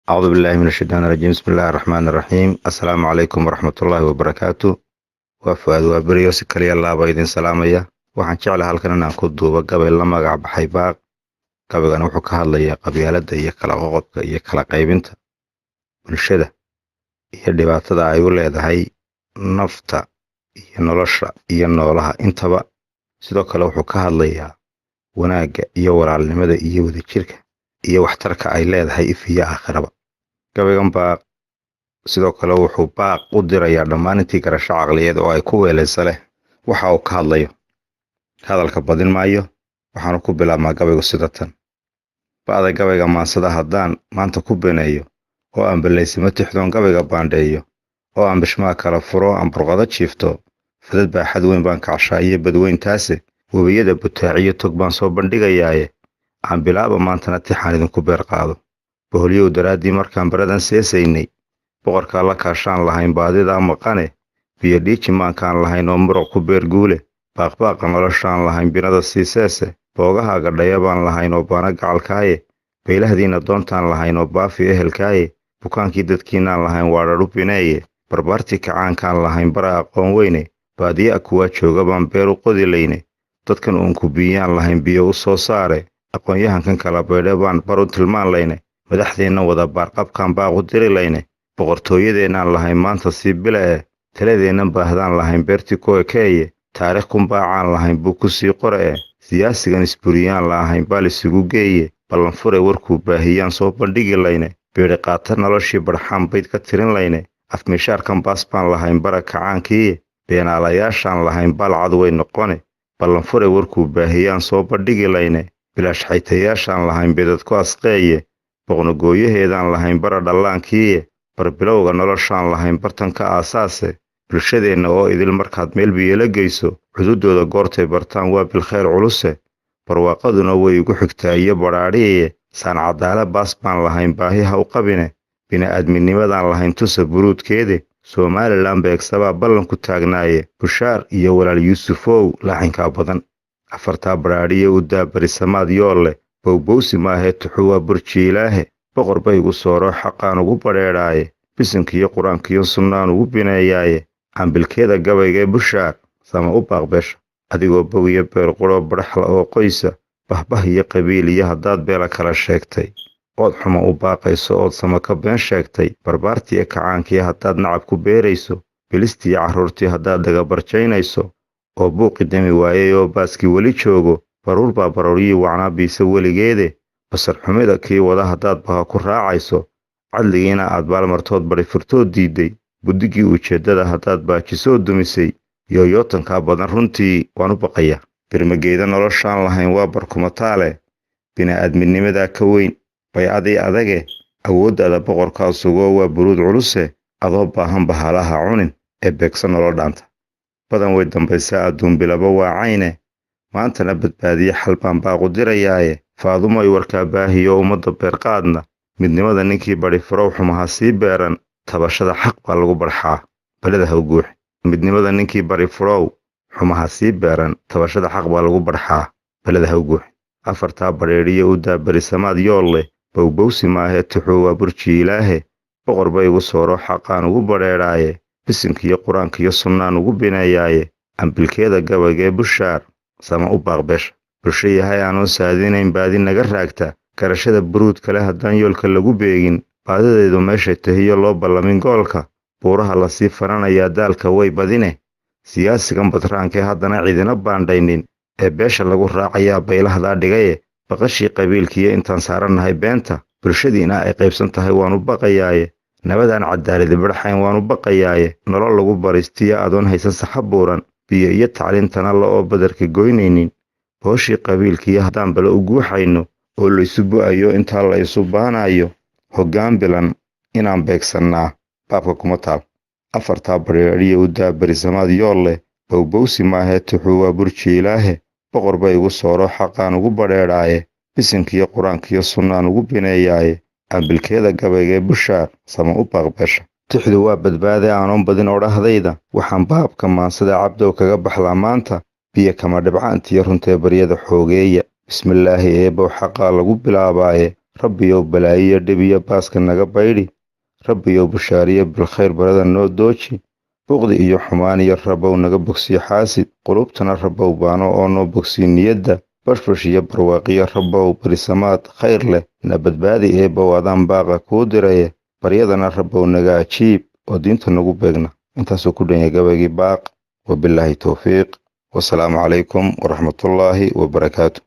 أعوذ بالله من الشيطان الرجيم بسم الله الرحمن الرحيم السلام عليكم ورحمة الله وبركاته وفؤاد وبريو سكري الله بايدين سلامية waxaan jeclahay halkan inaan ku duubo gabay la magac baxay baaq gabaygan wuxuu ka hadlayaa qabyaaladda iyo kala qoqobka iyo kala qaybinta bulshada iyo dhibaatada ay u leedahay nafta iyo nolosha iyo noolaha intaba sidoo kale wuxuu ka hadlayaa wanaagga iyo walaalnimada iyo wadajirka iyo waxtarka ay leedahay ifiya aakhiraba gabaygan baaq sidoo kale wuxuu baaq u dirayaa dhammaan intii garasho caqliyeed oo ay ku weelaysa leh waxa uu ka hadlayo hadalka badin maayo waxaanu ku bilaabmaa gabaygu sida tan ba'da gabayga maansada haddaan maanta ku beneeyo oo aan balaysimo tixdoon gabayga baandheeyo oo aan bishmaa kala furo aan burqado jiifto fadad baaxad weyn baan kacshaa iyo badweyntaase webiyada butaaciyo tog baan soo bandhigayaaye aan bilaaba maantana tixaan idinku beer qaado boholyow daraaddii markaan baradan seesaynay boqorkaa la kaashaan lahayn baadidaa maqane biyo dhiiji maankaan lahayn oo muruq ku beer guule baaqbaaqa noloshaan lahayn binada siiseese boogahaaga dhaya baan lahayn oo baana gacalkaaye baylahdiinna doontaan lahayn oo baafi ehelkaaye bukaankii dadkiinaan lahayn waa dhadhu bineeye barbaartii kacaankaan lahayn bara aqoon weyne baadiyaa kuwaa jooga baan beer u qodilayne dadkan uun ku biyaan lahayn biyo u soo saare aqoon-yahankan kala baydhe baan bar u tilmaan layne madaxdeenna wada baarqabkaan baaqu diri layne boqortooyadeennaan lahayn maanta sii bila e taladeennan baahdaan lahayn beertii ku ekeeye taariikh kunbaacaan lahayn buu ku sii qore e siyaasigan isburiyaan la ahayn baal isugu geeye ballanfure warkuu baahiyaan soo bandhigi layne beedhi qaata noloshii barxaan bayd ka tirin layne afmishaarkan baas baan lahayn bara kacaankiiye beenaalayaashaan lahayn baal cad way noqone ballanfure warkuu baahiyaan soo bandhigi layne bilaashxaytayaashaan lahayn bedadku asqeeye boqnogooyaheedaan lahayn bara dhallaankiiye barbilowga noloshaan lahayn bartanka aasaase bulshadeenna oo idil markaad meel biyela geyso cududooda goortay bartaan waa bilkhayr culuse barwaaqaduna way igu xigtaa iyo badhaadhiye saan cadaala baas baan lahayn baahi ha u qabine bini'aadminimadaan lahayn tusa buruudkeede somalilan beegsabaa ballanku taagnaaye bushaar iyo walaal yuusufow laaxinkaa badan afartaa badhaadhiye u daabarisamaad yool leh bowbowsi maahee tuxu waa burjiilaahe boqor bay igu sooro xaqaan ugu badheedhaaye bisinkiiyo qur-aankiyo sunnaan ugu bineeyaaye cambilkeeda gabaygee bushaar sama u baaqbeesha adigoo bogiyo beer quroo badhaxla oo qoysa bahbah iyo qabiil iyo haddaad beela kala sheegtay ood xuma u baaqayso ood sama ka been sheegtay barbaartii kacaankii haddaad nacab ku beerayso bilistii carruurtii haddaad dagabarjaynayso oo buuqi demi waayey oo baaskii weli joogo baruur baa barooriyii wacnaa biise weligeede basar xumida kii wada haddaad baha ku raacayso cadligiina aad baalmartood badi furtood diidday buddigii ujeeddada haddaad baajisoo dumisay yooyootankaa badan runtii waan u baqaya birmageeda noloshaan lahayn waa barkumataale bini'aadminimadaa ka weyn baycadii adage awooddaada boqorkaa sugoo waa buruud culuse adoo baahan bahalaha cunin ee beegsa nolol dhaanta badan way dambaysaa adduun bilaba waacayne maantana badbaadiye xal baan baaqu dirayaaye faadumoy warkaa baahiyo ummadda beerqaadna midnimada ninkii badhi farow xumaha sii beeran tabashada xaq baa lagu barxaa balada ha u guux midnimada ninkii bari furow xumaha sii beeran tabashada xaq baa lagu barxaa balada ha u guux afartaa badheedhiye u daabarisamaad yool leh bowbowsi maahee tuxuu waa burjiilaahe boqor bay igu sooro xaqaan ugu badheedhaaye bisinkiiyo qur-aankiyo sunnaan ugu bineeyaaye cambilkeeda gabaygee bushaar sama u baaqbeesha bulsho yahay aanoo saadinayn baadi naga raagta garashada buruud kale haddaan yoolka lagu beegin baadideedu meeshay tahiyo loo ballamin goolka buuraha lasii faranayaa daalka way badine siyaasigan badraankee haddana cidina baandhaynin ee beesha lagu raacayaa baylahdaa dhigaye baqashii qabiilkiiyo intaan saarannahay beenta bulshadiina ay qaybsan tahay waanu baqayaaye nabadaan cadaaladi badhaxayn waanu baqayaaye nolol lagu baristiya adoon haysan saxa buuran biyo iyo tacliintana la oo badarka goynaynin booshii qabiilkiiyo haddaan bale u guuxayno oo laysu bu'ayo intaa la isu baanayo hoggaan bilan inaan beegsannaa baabka kuma taal afartaa badheedhiye u daabarisamaad yool leh bowbowsi maahee tuxuu waa burjiilaahe boqor bay igu sooro xaqaan ugu badheedhaaye bisinkiiyo qur-aankiyo sunnaan ugu bineeyaaye cambilkeeda gabaygee bushaar sama u baaqbeesha tixdu waa badbaade aanoon badin odhahdayda waxaan baabka maansada cabdow kaga baxlaa maanta biyo kama dhibcaantiyo runtee baryada xoogeeya bismillaahi eebow xaqaa lagu bilaabaaye rabbiyow balaayiyo dhibiyo baaska naga baydhi rabbiyow bushaariyo bilkhayr barada noo dooji buqdi iyo xumaan iyo rabow naga bogsiyo xaasid qulubtana rabow baano oo noo bogsiyo niyadda bashbash iyo barwaaqiyo rabow barisamaad khayr leh na badbaadi eebbow adaan baaqa kuu diraye baryadana rabow naga ajiib oo diinta nagu beegna intaasuu ku dhan yahay gabaygii baaq wabilaahi towfiiq wasalaamu calaykum waraxmatullaahi wabarakaatu